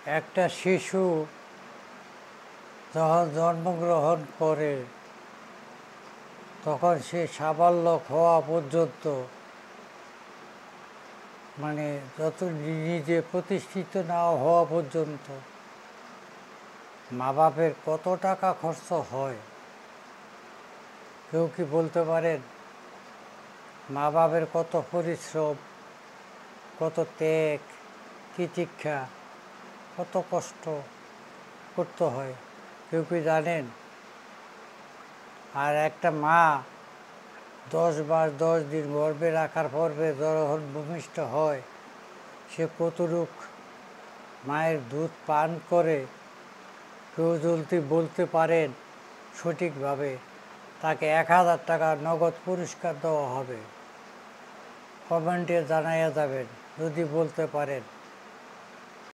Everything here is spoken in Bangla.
একটা শিশু যখন জন্মগ্রহণ করে তখন সে সাবালক হওয়া পর্যন্ত, মানে যত নিজে প্রতিষ্ঠিত না হওয়া পর্যন্ত মা বাপের কত টাকা খরচ হয় কেউ কি বলতে পারেন? মা বাপের কত পরিশ্রম, কত ত্যাগ, তিতিক্ষা, কত কষ্ট করতে হয় কেউ কি জানেন? আর একটা মা 10 মাস 10 দিন গর্ভে রাখার পর্বে যখন ভূমিষ্ঠ হয়, সে কতটুক মায়ের দুধ পান করে কেউ যদি বলতে পারেন সঠিকভাবে, তাকে 1000 টাকা নগদ পুরস্কার দেওয়া হবে। কমেন্টে জানাইয়া যাবেন যদি বলতে পারেন।